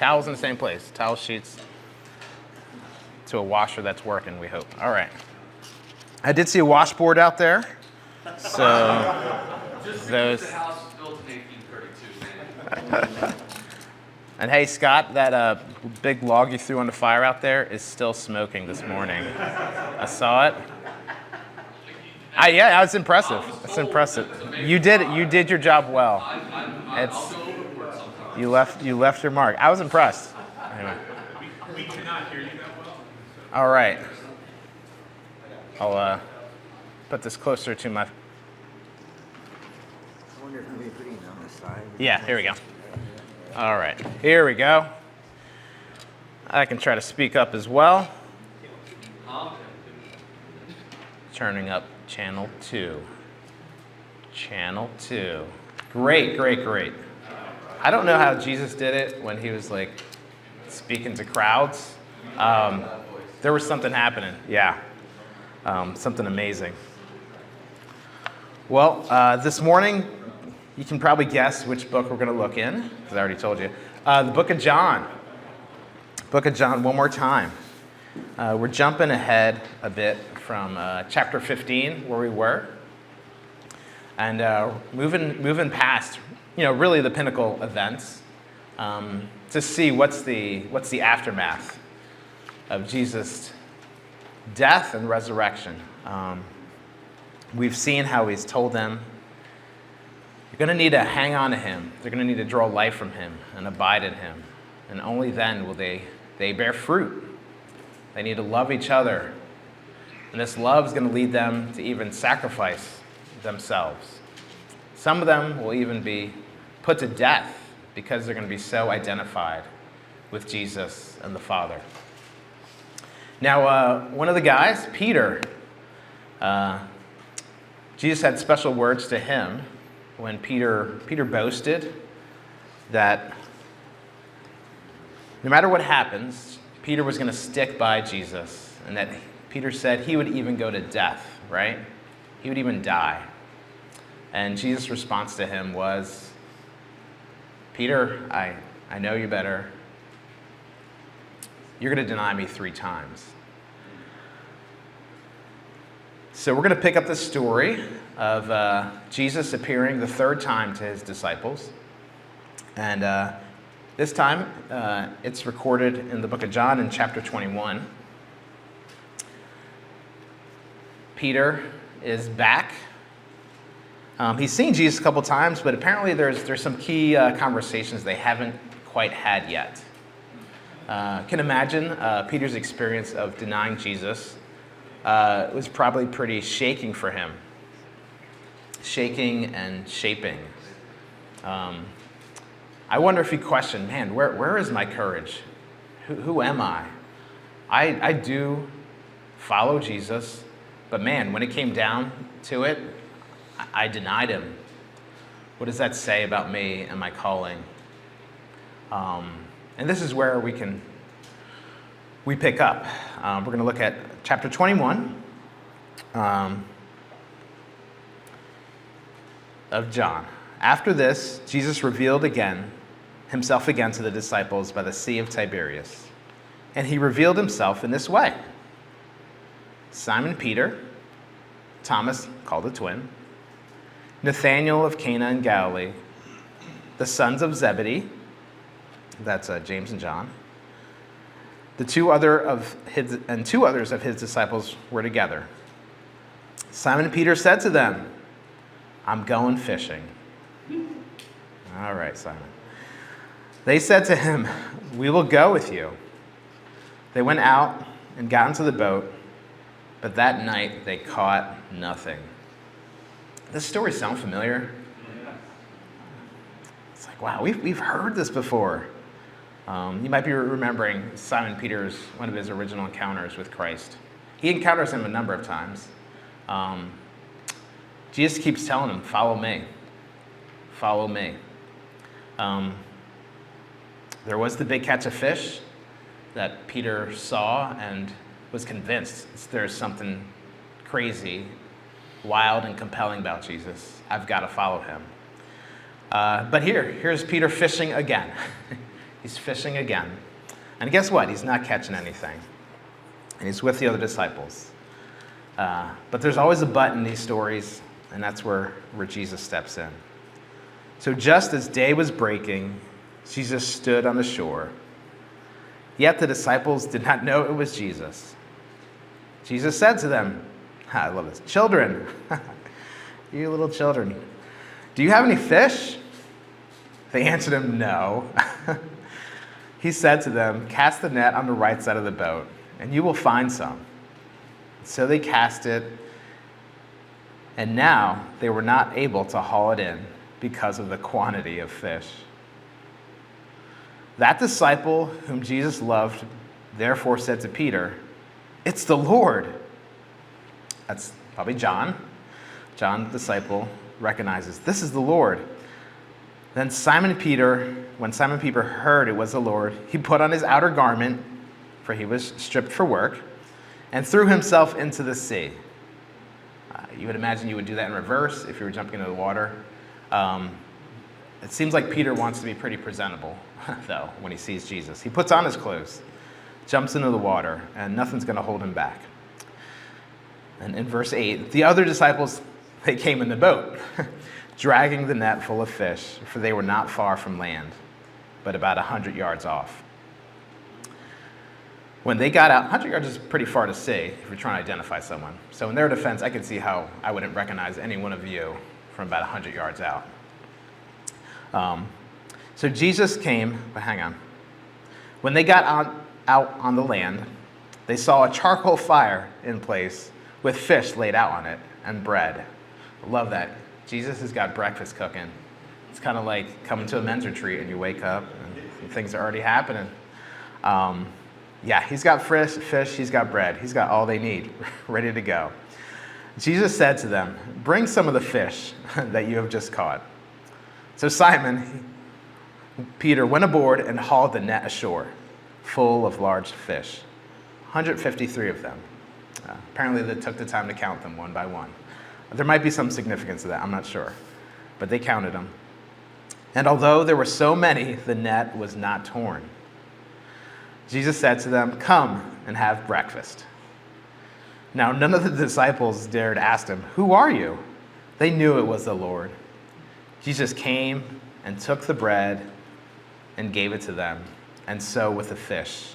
Towels in the same place. Towel sheets to a washer that's working, we hope. All right. I did see a washboard out there. So Just those. the house was built in 1832, man. And hey, Scott, that big log you threw on the fire out there is still smoking this morning. I saw it. Yeah, it's impressive. It's impressive. You did it. You did your job well. I'll go overboard sometimes. You left your mark. I was impressed. Anyway. We cannot hear you that well. All right. I'll put this closer to my. I wonder if maybe putting it on the side. Yeah, here we go. All right, here we go. I can try to speak up as well. Turning up channel 2. Channel 2. Great, great, great. I don't know how Jesus did it when he was like speaking to crowds. There was something happening, yeah. Something amazing. Well, this morning, you can probably guess which book we're going to look in, because I already told you. The book of John. Book of John, one more time. We're jumping ahead a bit from chapter 15, where we were, and moving past, really the pinnacle events, to see what's the aftermath of Jesus' death and resurrection. We've seen how he's told them, you're going to need to hang on to him. They're going to need to draw life from him and abide in him. And only then will they bear fruit. They need to love each other. And this love is going to lead them to even sacrifice themselves. Some of them will even be put to death because they're going to be so identified with Jesus and the Father. Now, one of the guys, Peter, Jesus had special words to him when Peter boasted that no matter what happens, Peter was going to stick by Jesus, and that Peter said he would even go to death, right? He would even die. And Jesus' response to him was, Peter, I know you better. You're going to deny me 3 times. So we're going to pick up the story of Jesus appearing the 3rd time to his disciples. And this time, it's recorded in the book of John in chapter 21. Peter is back. He's seen Jesus a couple times, but apparently there's some key conversations they haven't quite had yet. Can imagine Peter's experience of denying Jesus was probably pretty shaking for him. Shaking and shaping. I wonder if he questioned, man, where is my courage? Who am I? I do follow Jesus, but man, when it came down to it, I denied him. What does that say about me and my calling? And this is where we pick up. We're going to look at chapter 21 of John. After this, Jesus revealed himself again to the disciples by the Sea of Tiberias. And he revealed himself in this way. Simon Peter, Thomas called the twin, Nathanael of Cana in Galilee, the sons of Zebedee, that's James and John, two others of his disciples were together. Simon Peter said to them, I'm going fishing. All right, Simon. They said to him, we will go with you. They went out and got into the boat, but that night they caught nothing. This story sound familiar? It's like, wow, we've heard this before. You might be remembering Simon Peter's, one of his original encounters with Christ. He encounters him a number of times. Jesus keeps telling him, follow me. Follow me. There was the big catch of fish that Peter saw and was convinced there's something crazy, wild, and compelling about Jesus. I've got to follow him. But here's Peter fishing again. He's fishing again. And guess what? He's not catching anything. And he's with the other disciples. But there's always a but in these stories, and that's where Jesus steps in. So just as day was breaking, Jesus stood on the shore. Yet the disciples did not know it was Jesus. Jesus said to them, I love this, children, you little children, do you have any fish? They answered him, no. He said to them, cast the net on the right side of the boat, and you will find some. So they cast it, and now they were not able to haul it in because of the quantity of fish. That disciple whom Jesus loved therefore said to Peter, it's the Lord. That's probably John. John, the disciple, recognizes this is the Lord. Then when Simon Peter heard it was the Lord, he put on his outer garment, for he was stripped for work, and threw himself into the sea. You would imagine you would do that in reverse if you were jumping into the water. It seems like Peter wants to be pretty presentable, though, when he sees Jesus. He puts on his clothes, jumps into the water, and nothing's going to hold him back. And in verse 8, the other disciples, they came in the boat, dragging the net full of fish, for they were not far from land, but about 100 yards off. When they got out, 100 yards is pretty far to see if you're trying to identify someone. So in their defense, I could see how I wouldn't recognize any one of you from about 100 yards out. So Jesus came, but hang on. When they got out on the land, they saw a charcoal fire in place with fish laid out on it and bread. I love that. Jesus has got breakfast cooking. It's kind of like coming to a men's retreat and you wake up and things are already happening. He's got fish, he's got bread. He's got all they need, ready to go. Jesus said to them, bring some of the fish that you have just caught. So Simon, Peter, went aboard and hauled the net ashore, full of large fish, 153 of them. Apparently they took the time to count them one by one. There might be some significance to that, I'm not sure. But they counted them. And although there were so many, the net was not torn. Jesus said to them, come and have breakfast. Now none of the disciples dared ask him, who are you? They knew it was the Lord. Jesus came and took the bread and gave it to them, and so with the fish.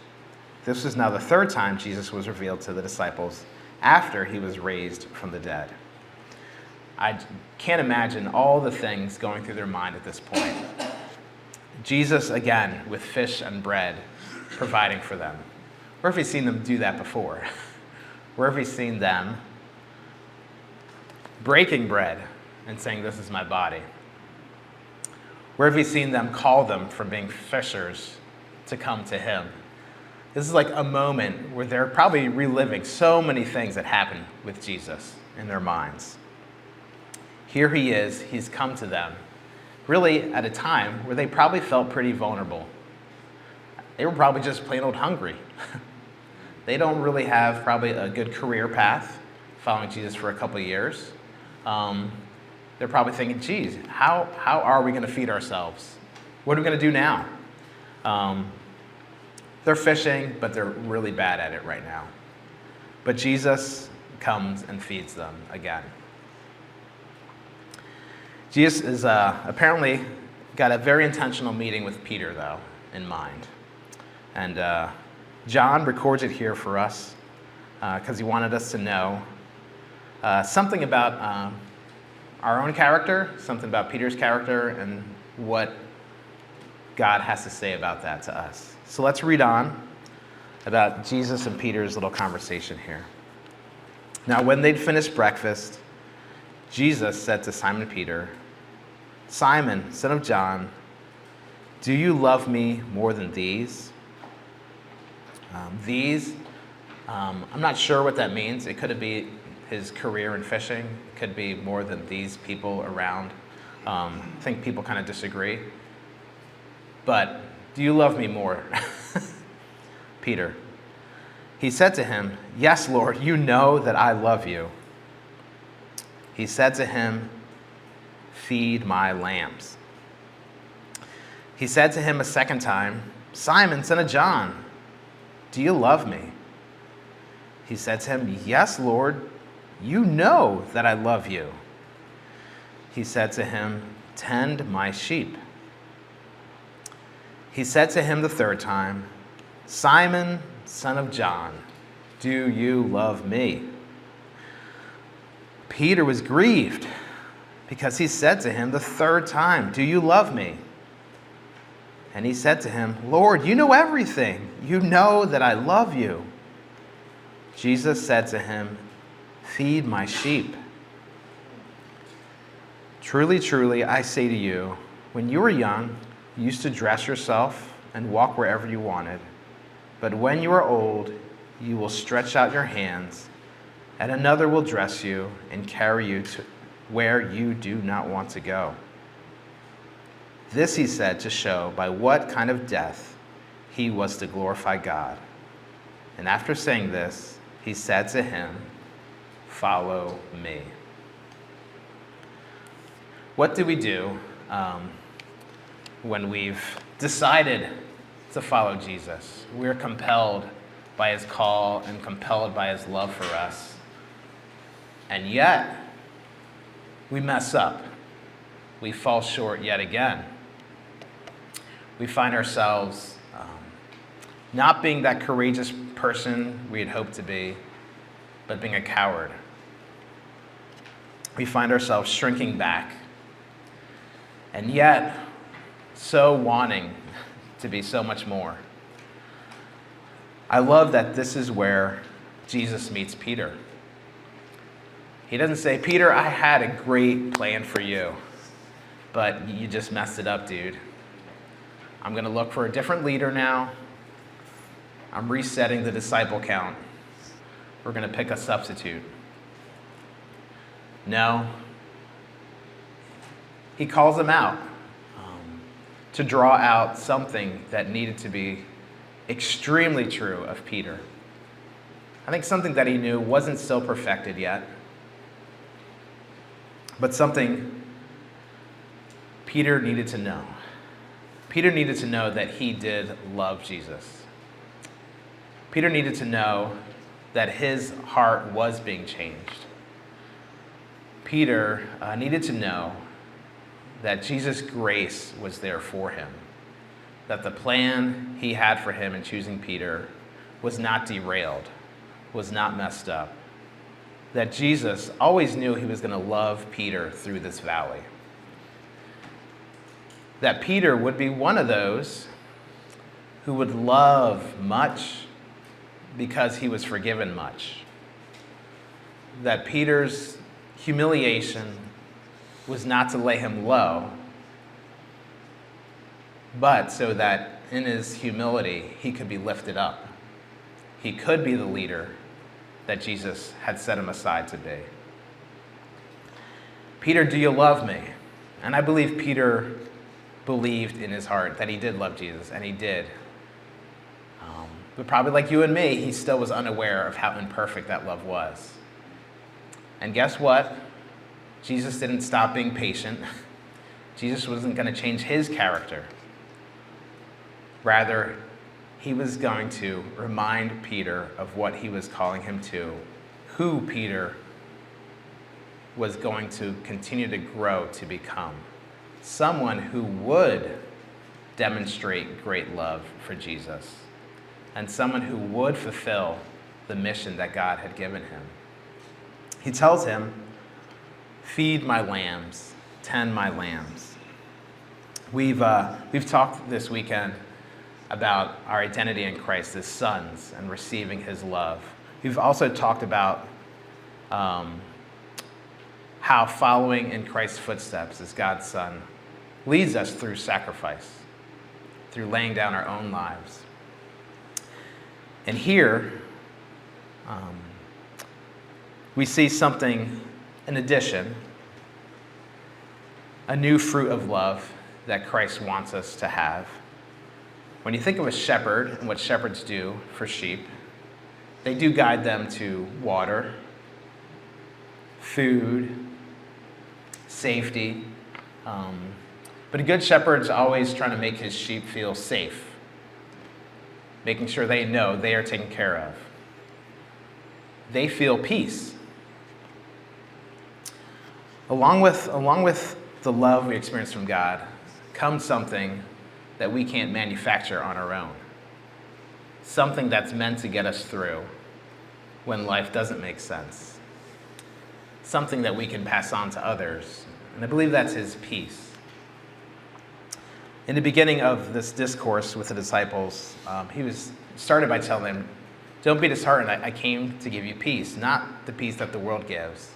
This was now the third time Jesus was revealed to the disciples after he was raised from the dead. I can't imagine all the things going through their mind at this point. Jesus, again, with fish and bread, providing for them. Where have you seen them do that before? Where have you seen them breaking bread and saying, this is my body? Where have you seen them call them from being fishers to come to him? This is like a moment where they're probably reliving so many things that happened with Jesus in their minds. Here he is, he's come to them, really at a time where they probably felt pretty vulnerable. They were probably just plain old hungry. They don't really have probably a good career path following Jesus for a couple of years. They're probably thinking, geez, how are we going to feed ourselves? What are we going to do now? They're fishing, but they're really bad at it right now. But Jesus comes and feeds them again. Jesus is apparently got a very intentional meeting with Peter, though, in mind. And John records it here for us because he wanted us to know something about our own character, something about Peter's character, and what God has to say about that to us. So let's read on about Jesus and Peter's little conversation here. Now, when they'd finished breakfast, Jesus said to Simon Peter, Simon, son of John, do you love me more than these? I'm not sure what that means. It could be his career in fishing. It could be more than these people around. I think people kind of disagree. But do you love me more? Peter. He said to him, yes, Lord, you know that I love you. He said to him, feed my lambs. He said to him a second time, Simon, son of John, do you love me? He said to him, Yes, Lord, you know that I love you. He said to him, Tend my sheep. He said to him the third time, Simon, son of John, do you love me? Peter was grieved because he said to him the third time, Do you love me? And he said to him, Lord, you know everything. You know that I love you. Jesus said to him, Feed my sheep. Truly, truly, I say to you, when you were young, you used to dress yourself and walk wherever you wanted. But when you are old, you will stretch out your hands, and another will dress you and carry you to where you do not want to go. This he said to show by what kind of death he was to glorify God. And after saying this, he said to him, Follow me. What do we do when we've decided to follow Jesus? We're compelled by his call and compelled by his love for us. And yet, we mess up. We fall short yet again. We find ourselves not being that courageous person we had hoped to be, but being a coward. We find ourselves shrinking back, and yet so wanting to be so much more. I love that this is where Jesus meets Peter. He doesn't say, Peter, I had a great plan for you, but you just messed it up, dude. I'm going to look for a different leader now. I'm resetting the disciple count. We're going to pick a substitute. No. He calls him out to draw out something that needed to be extremely true of Peter. I think something that he knew wasn't still perfected yet, but something Peter needed to know. Peter needed to know that he did love Jesus. Peter needed to know that his heart was being changed. Peter needed to know that Jesus' grace was there for him, that the plan he had for him in choosing Peter was not derailed, was not messed up, that Jesus always knew he was going to love Peter through this valley, that Peter would be one of those who would love much because he was forgiven much, that Peter's humiliation was not to lay him low, but so that in his humility he could be lifted up. He could be the leader that Jesus had set him aside to be. Peter, do you love me? And I believe Peter believed in his heart that he did love Jesus, and he did. But probably like you and me, he still was unaware of how imperfect that love was. And guess what? Jesus didn't stop being patient. Jesus wasn't going to change his character. Rather, he was going to remind Peter of what he was calling him to, who Peter was going to continue to grow to become. Someone who would demonstrate great love for Jesus, and someone who would fulfill the mission that God had given him. He tells him, feed my lambs, tend my lambs. We've talked this weekend about our identity in Christ as sons and receiving his love. We've also talked about how following in Christ's footsteps as God's son leads us through sacrifice, through laying down our own lives. And here, we see something in addition, a new fruit of love that Christ wants us to have. When you think of a shepherd and what shepherds do for sheep, they do guide them to water, food, safety. But a good shepherd's always trying to make his sheep feel safe. making sure they know they are taken care of. They feel peace. Along with the love we experience from God comes something that we can't manufacture on our own. Something that's meant to get us through when life doesn't make sense. Something that we can pass on to others. And I believe that's his peace. In the beginning of this discourse with the disciples, he was started by telling them, don't be disheartened. I came to give you peace, not the peace that the world gives.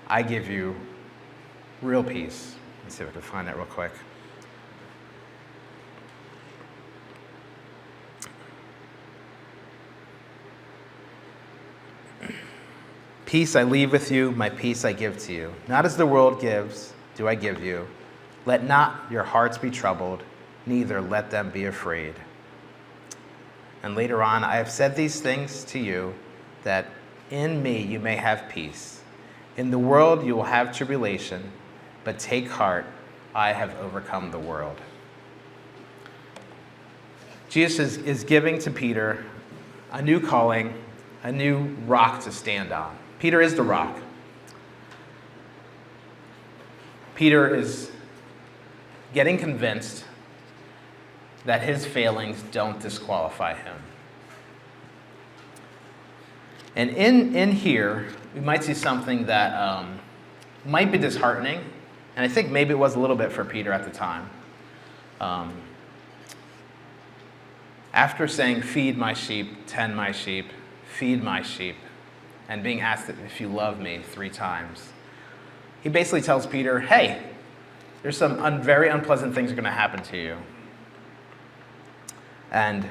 I give you real peace. Let's see if I can find that real quick. Peace I leave with you, my peace I give to you. Not as the world gives, do I give you. Let not your hearts be troubled, neither let them be afraid. And later on, I have said these things to you, that in me you may have peace. In the world you will have tribulation, but take heart, I have overcome the world. Jesus is giving to Peter a new calling, a new rock to stand on. Peter is the rock. Peter is getting convinced that his failings don't disqualify him. And in here, we might see something that might be disheartening, and I think maybe it was a little bit for Peter at the time. After saying, feed my sheep, tend my sheep, feed my sheep, and being asked if you love me 3 times, he basically tells Peter, hey, there's some very unpleasant things are going to happen to you. And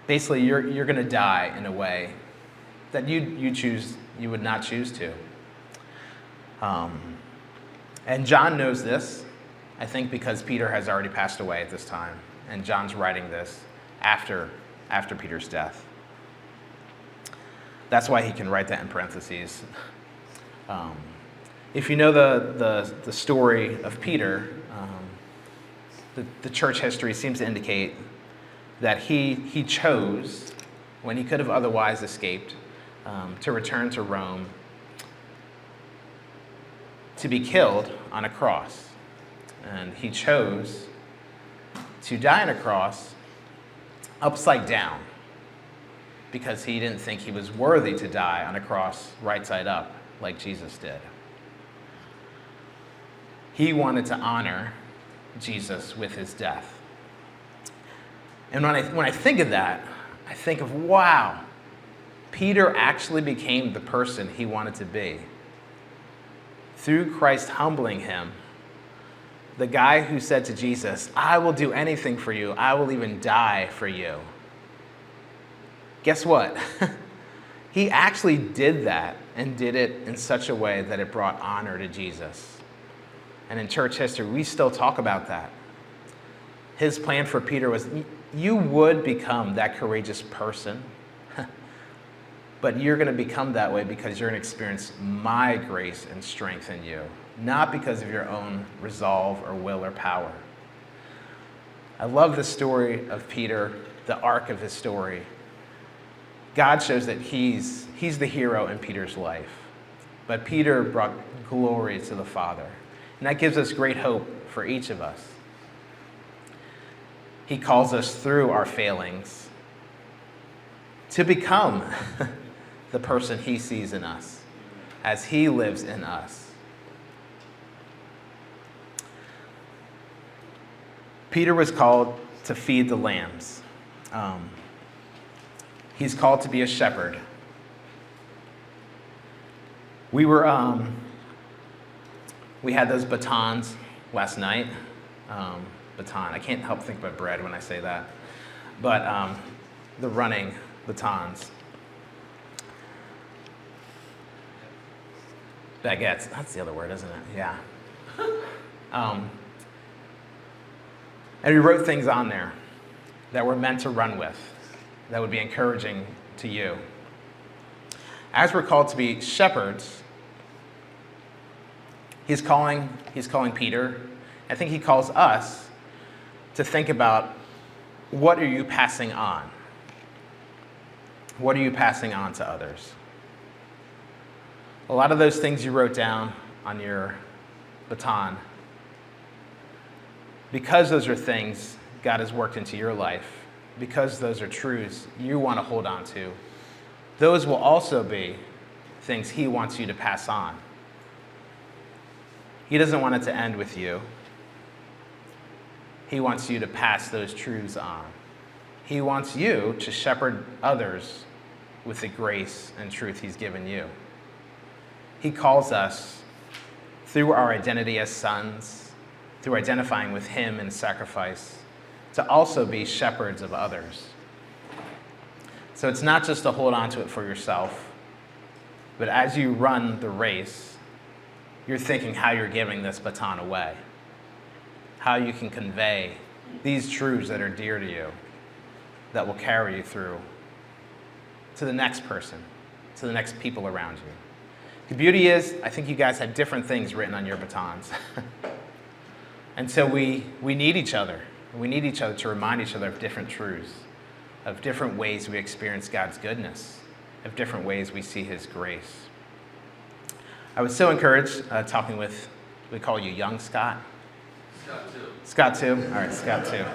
basically, you're going to die in a way that you would not choose to. And John knows this, I think because Peter has already passed away at this time, and John's writing this after Peter's death. That's why he can write that in parentheses. If you know the story of Peter, the church history seems to indicate that he chose, when he could have otherwise escaped, to return to Rome, to be killed on a cross. And he chose to die on a cross upside down because he didn't think he was worthy to die on a cross right side up like Jesus did. He wanted to honor Jesus with his death. And when I think of that, I think of, wow, Peter actually became the person he wanted to be. Through Christ humbling him, the guy who said to Jesus, I will do anything for you, I will even die for you. Guess what? He actually did that and did it in such a way that it brought honor to Jesus. And in church history, we still talk about that. His plan for Peter was, you would become that courageous person, but you're going to become that way because you're going to experience my grace and strength in you, not because of your own resolve or will or power. I love the story of Peter, the arc of his story. God shows that he's the hero in Peter's life, but Peter brought glory to the Father. And that gives us great hope for each of us. He calls us through our failings to become the person he sees in us as he lives in us. Peter was called to feed the lambs. He's called to be a shepherd. We had those batons last night. Baton. I can't help think about bread when I say that. But the running batons. Baguettes. That's the other word, isn't it? Yeah. And we wrote things on there that we're meant to run with, that would be encouraging to you. As we're called to be shepherds, he's calling Peter. I think he calls us to think about what are you passing on? What are you passing on to others? A lot of those things you wrote down on your baton, because those are things God has worked into your life, because those are truths you want to hold on to, those will also be things He wants you to pass on. He doesn't want it to end with you. He wants you to pass those truths on. He wants you to shepherd others with the grace and truth He's given you. He calls us, through our identity as sons, through identifying with Him in sacrifice, to also be shepherds of others. So it's not just to hold on to it for yourself, but as you run the race, you're thinking how you're giving this baton away, how you can convey these truths that are dear to you, that will carry you through to the next person, to the next people around you. The beauty is, I think you guys have different things written on your batons. And so we need each other. We need each other to remind each other of different truths, of different ways we experience God's goodness, of different ways we see His grace. I was so encouraged talking with, we call you young Scott. Scott 2. All right, Scott 2.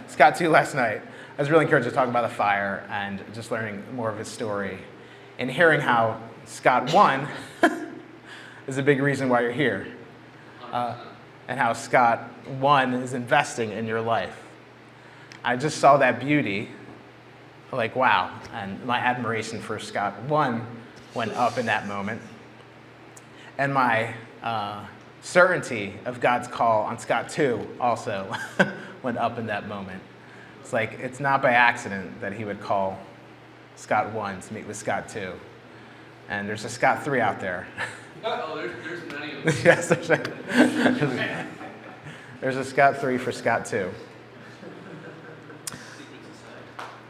Scott 2 last night. I was really encouraged to talk about the fire and just learning more of his story and hearing how Scott 1 is a big reason why you're here. And how Scott 1 is investing in your life. I just saw that beauty, like, wow. And my admiration for Scott 1 went up in that moment. And my certainty of God's call on Scott 2 also went up in that moment. It's like, it's not by accident that He would call Scott 1 to meet with Scott 2. And there's a Scott 3 out there. Oh, there's many of them. Yes, there's a Scott 3 for Scott 2.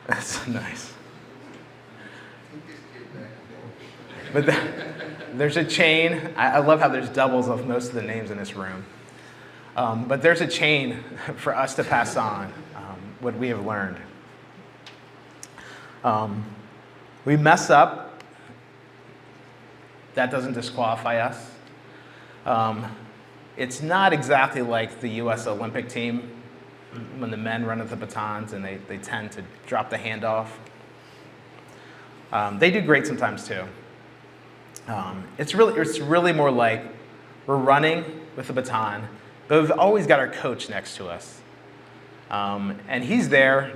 That's nice. But there's a chain. I love how there's doubles of most of the names in this room. But there's a chain for us to pass on what we have learned. We mess up. That doesn't disqualify us. It's not exactly like the U.S. Olympic team when the men run at the batons and they tend to drop the handoff. They do great sometimes too. It's really more like we're running with the baton, but we've always got our coach next to us. And he's there.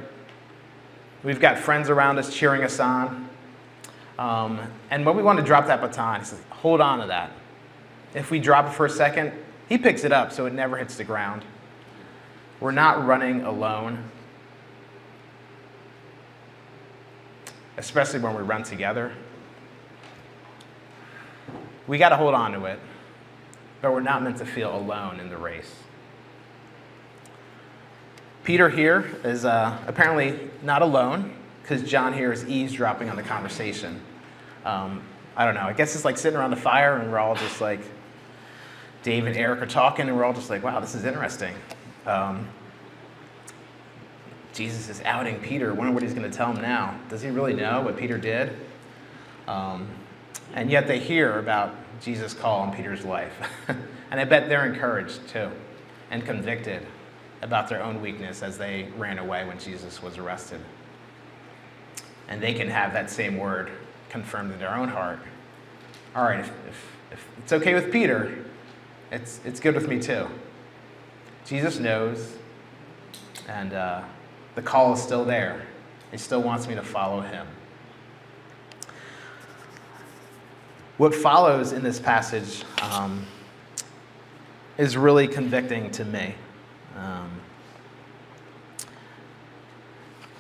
We've got friends around us cheering us on. And when we want to drop that baton, he says, hold on to that. If we drop it for a second, he picks it up so it never hits the ground. We're not running alone, especially when we run together. We got to hold on to it, but we're not meant to feel alone in the race. Peter here is apparently not alone, because John here is eavesdropping on the conversation. I don't know, I guess it's like sitting around the fire and we're all just like, Dave and Eric are talking and we're all just like, wow, this is interesting. Jesus is outing Peter. I wonder what He's going to tell him now. Does he really know what Peter did? And yet they hear about Jesus' call on Peter's life. And I bet they're encouraged too and convicted about their own weakness as they ran away when Jesus was arrested. And they can have that same word confirmed in their own heart. All right, if it's okay with Peter, it's good with me too. Jesus knows, and the call is still there. He still wants me to follow Him. What follows in this passage is really convicting to me.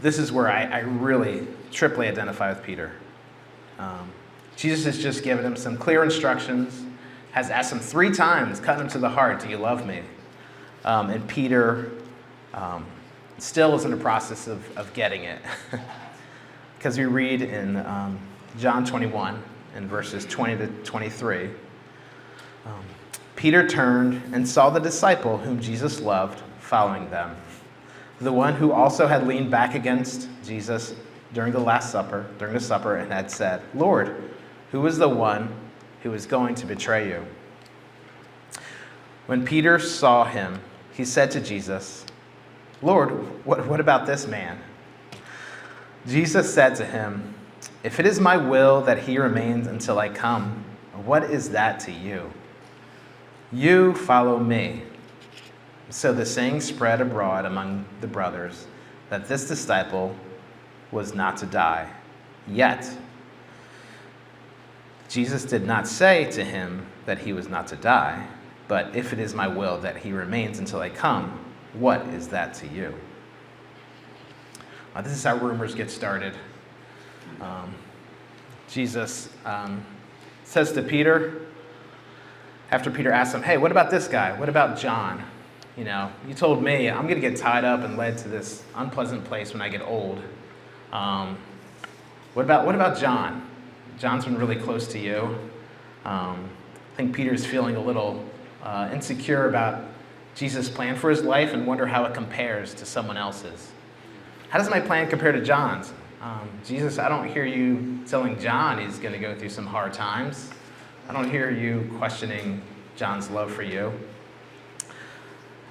This is where I really triply identify with Peter. Jesus has just given him some clear instructions, has asked him 3 times, cut him to the heart, do you love me? And Peter still is in the process of getting it. Because we read in John 21, in verses 20 to 23, Peter turned and saw the disciple whom Jesus loved following them. the one who also had leaned back against Jesus during the supper, and had said, "Lord, who is the one who is going to betray you?" When Peter saw him, he said to Jesus, "Lord, what about this man?" Jesus said to him, "If it is my will that he remains until I come, what is that to you? You follow me." So the saying spread abroad among the brothers that this disciple was not to die. Yet Jesus did not say to him that he was not to die, but if it is my will that he remains until I come, what is that to you? This is how rumors get started. Jesus says to Peter, after Peter asks him, "Hey, what about this guy? What about John? You know, you told me I'm going to get tied up and led to this unpleasant place when I get old. What about John? John's been really close to you." I think Peter's feeling a little insecure about Jesus' plan for his life and wonder how it compares to someone else's. How does my plan compare to John's? Jesus, I don't hear you telling John he's going to go through some hard times. I don't hear you questioning John's love for you.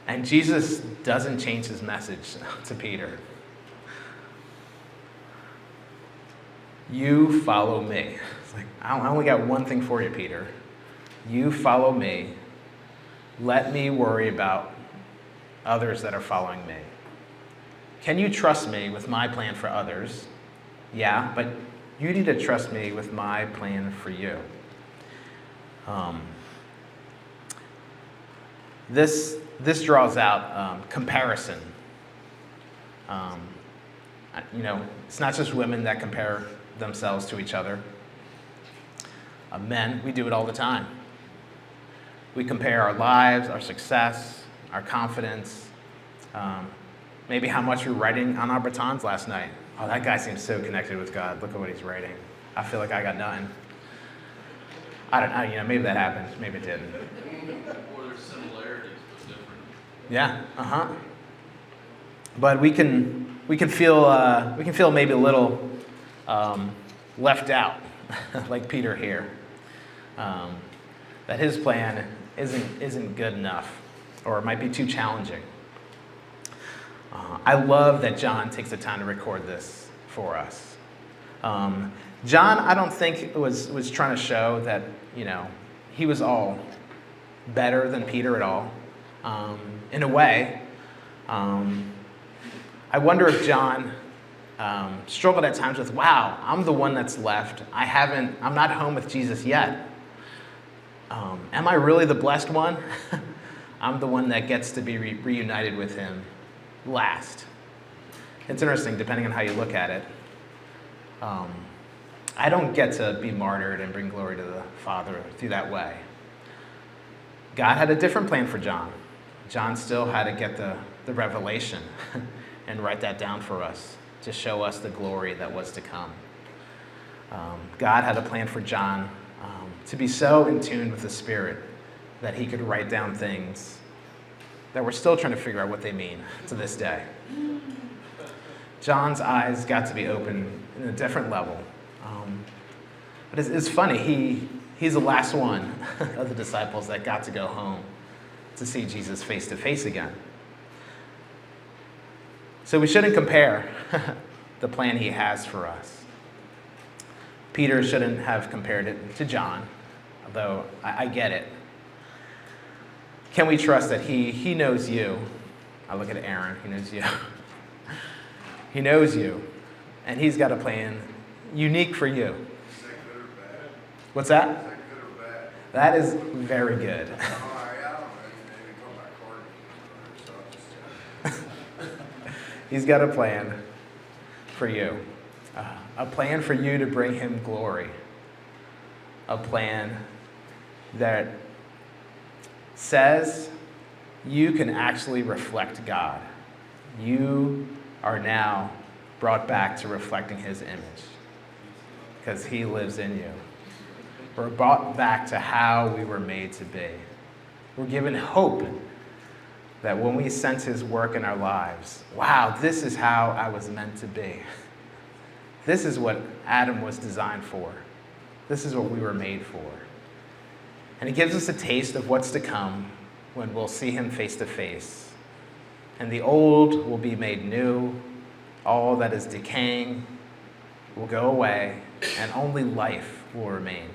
And Jesus doesn't change his message to Peter. You follow me. It's like, I only got one thing for you, Peter. You follow me. Let me worry about others that are following me. Can you trust me with my plan for others? Yeah, but you need to trust me with my plan for you. This draws out comparison. It's not just women that compare themselves to each other. Men, we do it all the time. We compare our lives, our success, our confidence, maybe how much we're writing on our batons last night. Oh, that guy seems so connected with God. Look at what he's writing. I feel like I got nothing. I don't know, maybe that happened. Maybe it didn't. Or there's similarities, but different. Yeah, But we can feel maybe a little left out, like Peter here. That his plan isn't good enough, or it might be too challenging. I love that John takes the time to record this for us. John, I don't think was trying to show that he was all better than Peter at all. In a way, I wonder if John struggled at times with, wow, I'm the one that's left. I'm not home with Jesus yet. Am I really the blessed one? I'm the one that gets to be reunited with him last. It's interesting, depending on how you look at it. I don't get to be martyred and bring glory to the Father through that way. God had a different plan for John. John still had to get the revelation and write that down for us to show us the glory that was to come. God had a plan for John to be so in tune with the Spirit that he could write down things that we're still trying to figure out what they mean to this day. John's eyes got to be open in a different level. But it's funny, he's the last one of the disciples that got to go home to see Jesus face to face again. So we shouldn't compare the plan he has for us. Peter shouldn't have compared it to John, although I get it. Can we trust that he knows you? I look at Aaron, he knows you. He knows you, and he's got a plan unique for you. Is that good or bad? What's that? Is that good or bad? That is very good. Oh, I don't know. Maybe go by court. He's got a plan for you. A plan for you to bring him glory. A plan that says you can actually reflect God. You are now brought back to reflecting his image because he lives in you. We're brought back to how we were made to be. We're given hope that when we sense his work in our lives, wow, this is how I was meant to be. This is what Adam was designed for. This is what we were made for. And he gives us a taste of what's to come when we'll see him face to face. And the old will be made new. All that is decaying will go away, and only life will remain.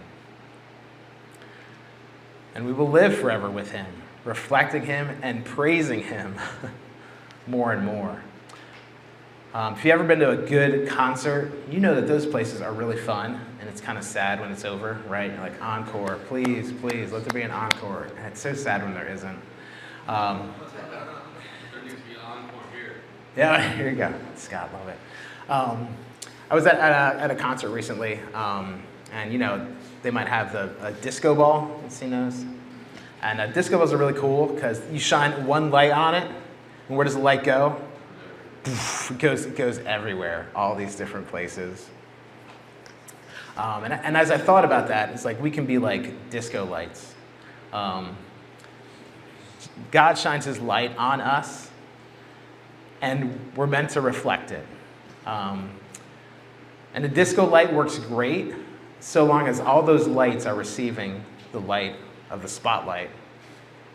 And we will live forever with him, reflecting him and praising him more and more. If you've ever been to a good concert, you know that those places are really fun, and it's kind of sad when it's over, right? You're like, encore, please, please, let there be an encore. And it's so sad when there isn't. There needs to be an encore here. Yeah, here you go. Scott, love it. I was at a concert recently, and you know, they might have a disco ball. You've seen those? And disco balls are really cool because you shine one light on it, and where does the light go? It goes everywhere, all these different places. And as I thought about that, it's like we can be like disco lights. God shines his light on us, and we're meant to reflect it. And the disco light works great so long as all those lights are receiving the light of the spotlight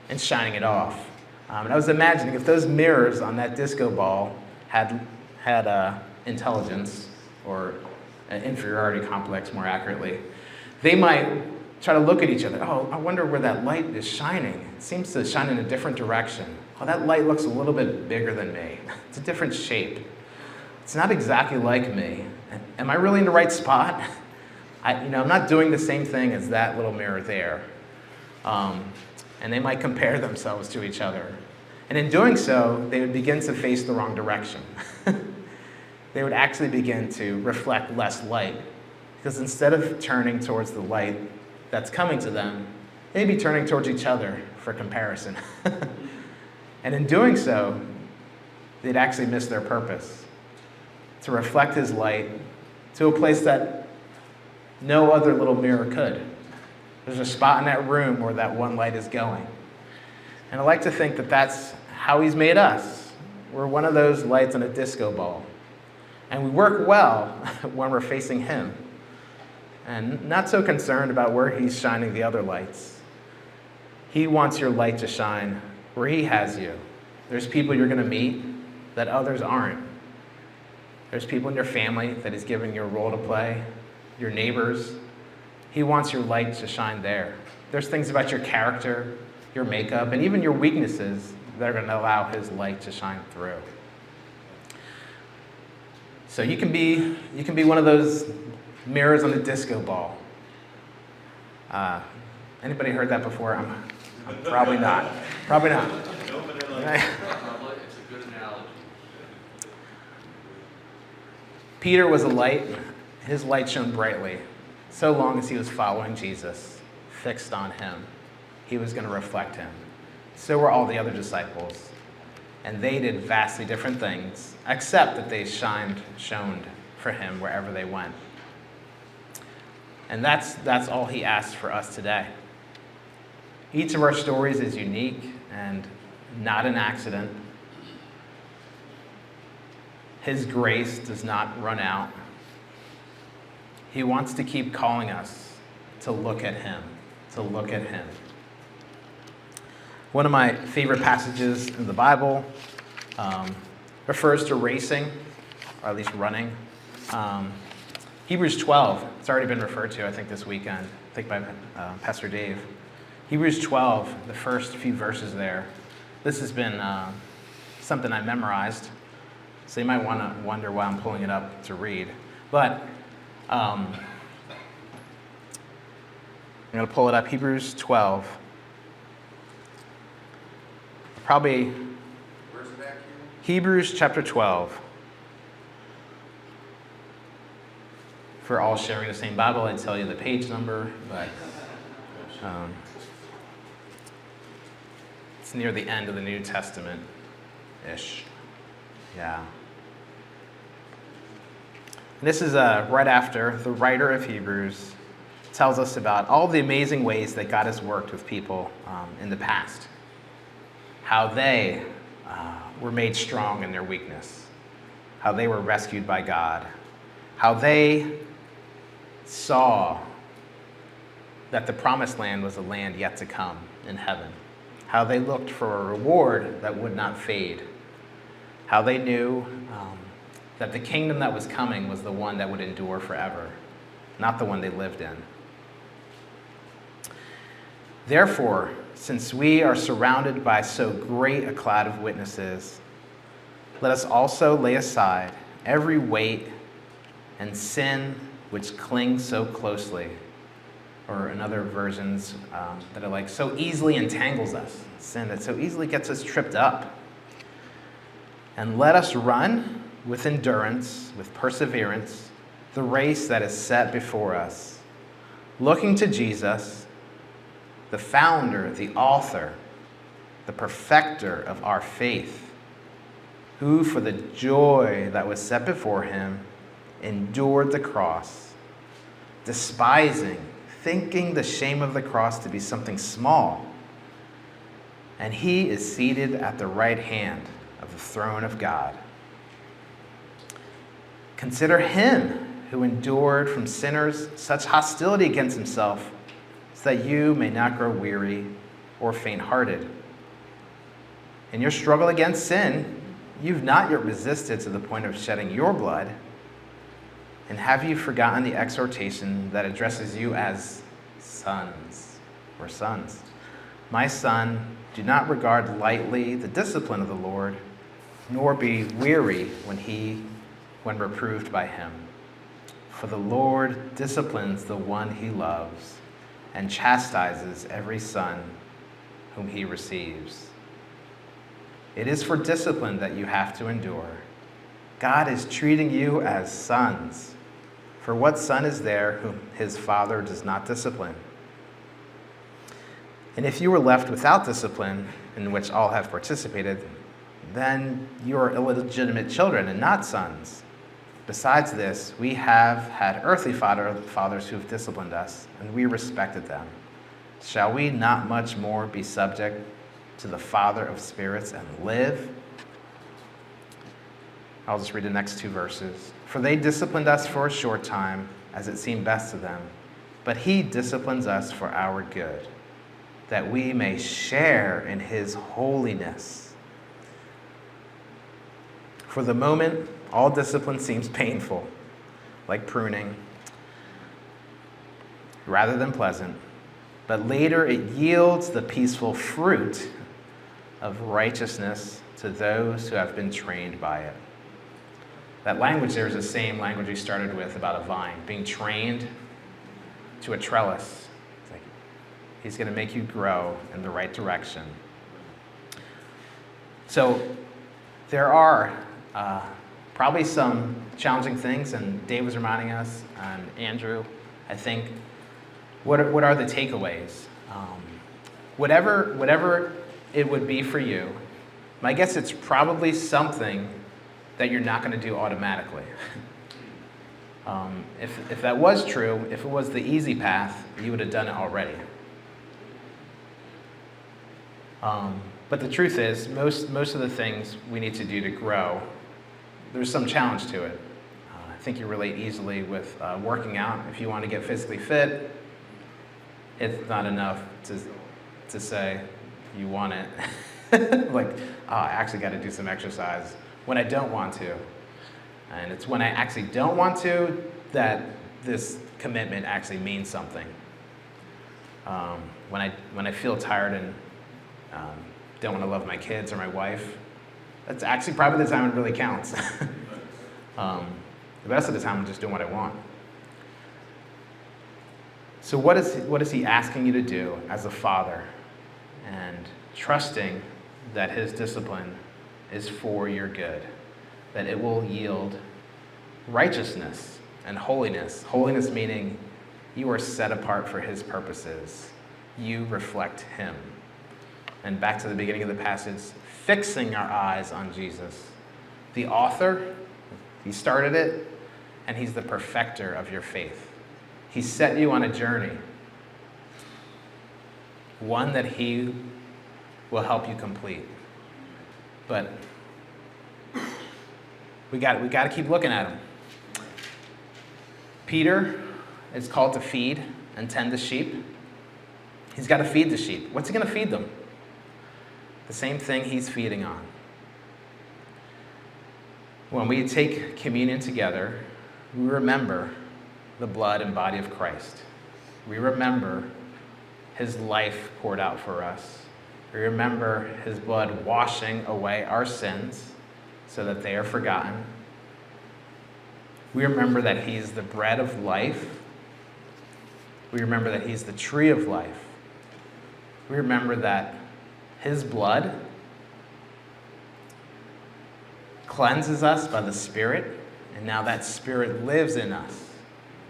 and shining it off. And I was imagining if those mirrors on that disco ball had intelligence, or an inferiority complex more accurately, they might try to look at each other. Oh, I wonder where that light is shining. It seems to shine in a different direction. Oh, that light looks a little bit bigger than me. It's a different shape. It's not exactly like me. Am I really in the right spot? I'm not doing the same thing as that little mirror there. And they might compare themselves to each other. And in doing so, they would begin to face the wrong direction. They would actually begin to reflect less light. Because instead of turning towards the light that's coming to them, they'd be turning towards each other for comparison. And in doing so, they'd actually miss their purpose, to reflect his light to a place that no other little mirror could. There's a spot in that room where that one light is going. And I like to think that that's how he's made us. We're one of those lights on a disco ball. And we work well when we're facing him, and not so concerned about where he's shining the other lights. He wants your light to shine where he has you. There's people you're going to meet that others aren't. There's people in your family that he's giving you a role to play, your neighbors. He wants your light to shine there. There's things about your character, your makeup, and even your weaknesses that are going to allow his light to shine through. So you can be one of those mirrors on the disco ball. Anybody heard that before? I'm probably not. Probably not. It's a good analogy. Peter was a light. His light shone brightly. So long as he was following Jesus, fixed on him, he was going to reflect him. So were all the other disciples. And they did vastly different things, except that they shone for him wherever they went. And that's all he asks for us today. Each of our stories is unique and not an accident. His grace does not run out. He wants to keep calling us to look at him, to look at him. One of my favorite passages in the Bible refers to racing, or at least running. Hebrews 12, it's already been referred to, I think, this weekend, I think by Pastor Dave. Hebrews 12, the first few verses there. This has been something I memorized, so you might want to wonder why I'm pulling it up to read. But I'm going to pull it up, Hebrews 12. Probably Where's it at, Q? Hebrews chapter 12. For all sharing the same Bible, I'd tell you the page number, but it's near the end of the New Testament-ish. Yeah. And this is right after the writer of Hebrews tells us about all the amazing ways that God has worked with people in the past. how they were made strong in their weakness, how they were rescued by God, how they saw that the promised land was a land yet to come in heaven, how they looked for a reward that would not fade, how they knew that the kingdom that was coming was the one that would endure forever, not the one they lived in. Therefore, since we are surrounded by so great a cloud of witnesses, let us also lay aside every weight and sin which clings so closely, or in other versions that are like so easily entangles us, sin that so easily gets us tripped up. And let us run with endurance, with perseverance, the race that is set before us, looking to Jesus, the founder, the author, the perfecter of our faith, who for the joy that was set before him endured the cross, thinking the shame of the cross to be something small. And he is seated at the right hand of the throne of God. Consider him who endured from sinners such hostility against himself, so that you may not grow weary or faint-hearted. In your struggle against sin, you've not yet resisted to the point of shedding your blood. And have you forgotten the exhortation that addresses you as sons or sons? My son, do not regard lightly the discipline of the Lord, nor be weary when reproved by him. For the Lord disciplines the one he loves and chastises every son whom he receives. It is for discipline that you have to endure. God is treating you as sons. For what son is there whom his father does not discipline? And if you were left without discipline, in which all have participated, then you are illegitimate children and not sons. Besides this, we have had earthly fathers who have disciplined us, and we respected them. Shall we not much more be subject to the Father of spirits and live? I'll just read the next two verses. For they disciplined us for a short time, as it seemed best to them, but he disciplines us for our good, that we may share in his holiness. For the moment, all discipline seems painful, like pruning, rather than pleasant, but later it yields the peaceful fruit of righteousness to those who have been trained by it. That language there is the same language we started with about a vine, being trained to a trellis. It's like he's going to make you grow in the right direction. So there are probably some challenging things, and Dave was reminding us, and Andrew, I think, what are the takeaways? Whatever it would be for you, my guess it's probably something that you're not going to do automatically. If that was true, if it was the easy path, you would have done it already. But the truth is, most of the things we need to do to grow, there's some challenge to it. I think you relate easily with working out. If you want to get physically fit, it's not enough to say you want it. Like, oh, I actually got to do some exercise when I don't want to. And it's when I actually don't want to that this commitment actually means something. When I feel tired and don't want to love my kids or my wife, that's actually probably the time it really counts. The rest of the time, I'm just doing what I want. So what is he asking you to do as a father? And trusting that his discipline is for your good, that it will yield righteousness and holiness. Holiness meaning you are set apart for his purposes. You reflect him. And back to the beginning of the passage, fixing our eyes on Jesus. The author, he started it, and he's the perfecter of your faith. He set you on a journey, one that he will help you complete. But we got to keep looking at him. Peter is called to feed and tend the sheep. He's got to feed the sheep. What's he going to feed them? The same thing he's feeding on. When we take communion together, we remember the blood and body of Christ. We remember his life poured out for us. We remember his blood washing away our sins so that they are forgotten. We remember that he's the bread of life. We remember that he's the tree of life. We remember that his blood cleanses us by the Spirit, and now that Spirit lives in us.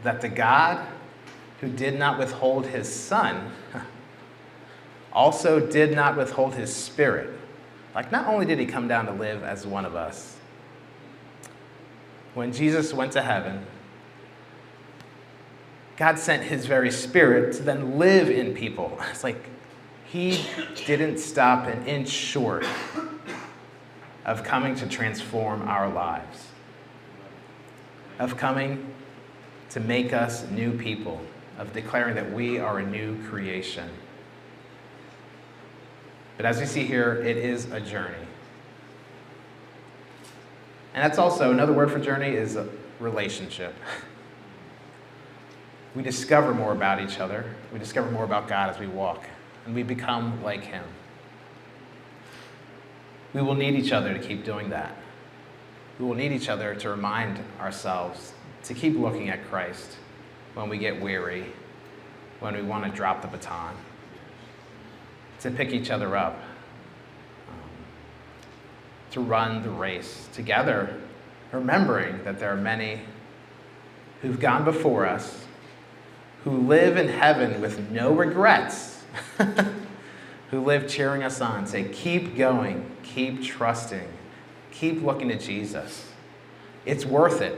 That the God who did not withhold his Son also did not withhold his Spirit. Like, not only did he come down to live as one of us, when Jesus went to heaven, God sent his very Spirit to then live in people. It's like he didn't stop an inch short of coming to transform our lives, of coming to make us new people, of declaring that we are a new creation. But as we see here, it is a journey. And that's also, another word for journey is a relationship. We discover more about each other. We discover more about God as we walk, and we become like him. We will need each other to keep doing that. We will need each other to remind ourselves to keep looking at Christ when we get weary, when we want to drop the baton, to pick each other up, to run the race together, remembering that there are many who've gone before us, who live in heaven with no regrets, who live cheering us on, say, keep going, keep trusting, keep looking to Jesus. It's worth it.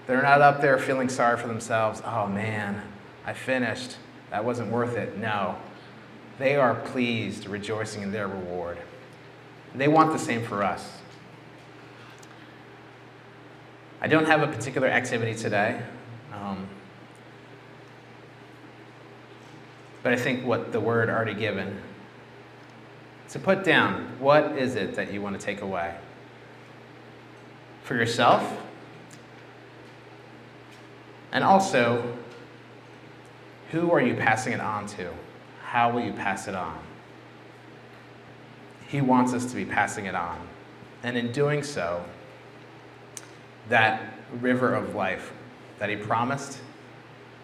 They're not up there feeling sorry for themselves. Oh man, I finished. That wasn't worth it. No. They are pleased, rejoicing in their reward. They want the same for us. I don't have a particular activity today. But I think what the word already given, to put down, what is it that you want to take away? For yourself, and also, who are you passing it on to? How will you pass it on? He wants us to be passing it on. And in doing so, that river of life that he promised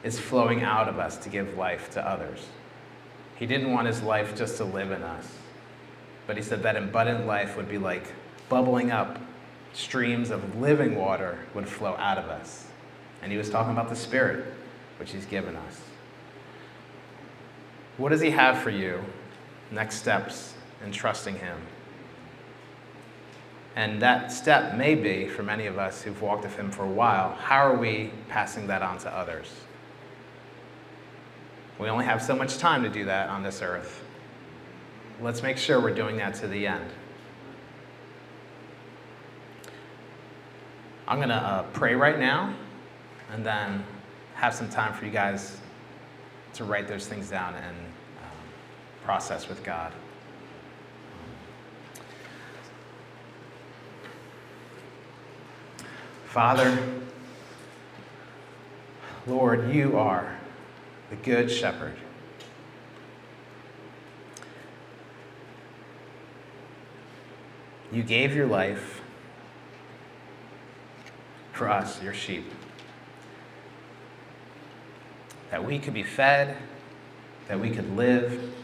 is flowing out of us to give life to others. He didn't want his life just to live in us, but he said that abundant life would be like bubbling up, streams of living water would flow out of us. And he was talking about the Spirit, which he's given us. What does he have for you? Next steps in trusting him. And that step may be, for many of us who've walked with him for a while, how are we passing that on to others? We only have so much time to do that on this earth. Let's make sure we're doing that to the end. I'm going to pray right now, and then have some time for you guys to write those things down and process with God. Father, Lord, you are the good shepherd. You gave your life for us, your sheep, that we could be fed, that we could live,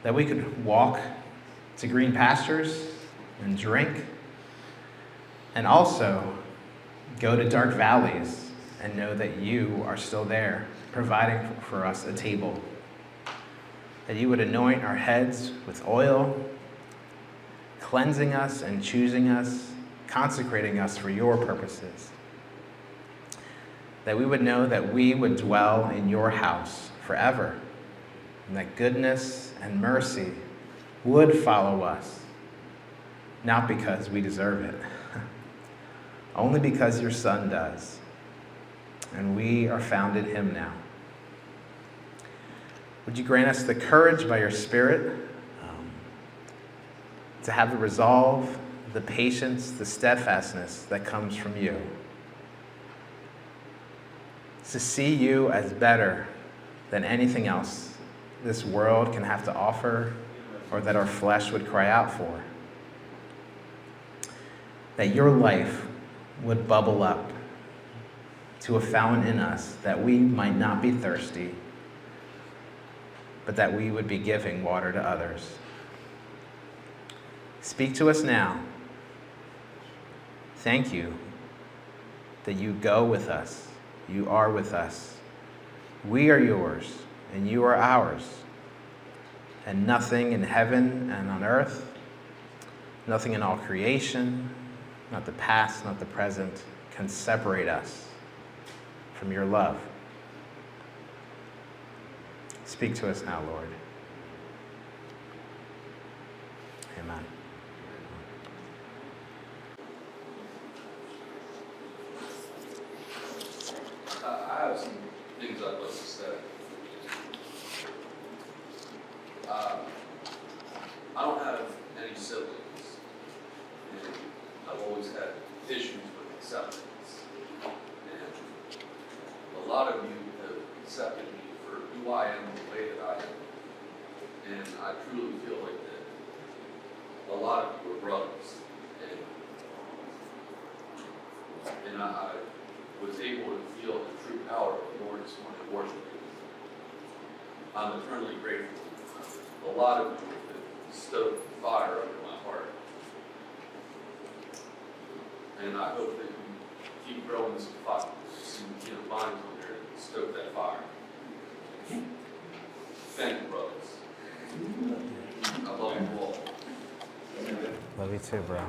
that we could walk to green pastures and drink, and also go to dark valleys and know that you are still there, providing for us a table. That you would anoint our heads with oil, cleansing us and choosing us, consecrating us for your purposes. That we would know that we would dwell in your house forever. and that goodness and mercy would follow us, not because we deserve it, only because your Son does, and we are found in him now. Would you grant us the courage by your Spirit to have the resolve, the patience, the steadfastness that comes from you, to see you as better than anything else this world can have to offer or that our flesh would cry out for. That your life would bubble up to a fountain in us, that we might not be thirsty, but that we would be giving water to others. Speak to us now. Thank you that you go with us. You are with us. We are yours, and you are ours. And nothing in heaven and on earth, nothing in all creation, not the past, not the present, can separate us from your love. Speak to us now, Lord. Amen. I have some things I'd like to say. I don't have any siblings, and I've always had issues with acceptance. And a lot of you have accepted me for who I am, the way that I am. And I truly feel like that a lot of you are brothers. And I was able to feel the true power of the Lord this morning worshiping. I'm eternally grateful. A lot of you have stoked fire under my heart. And I hope that you keep growing some fire, some vines on there and stoke that fire. Thank you, brothers. I love you all. Love you too, bro.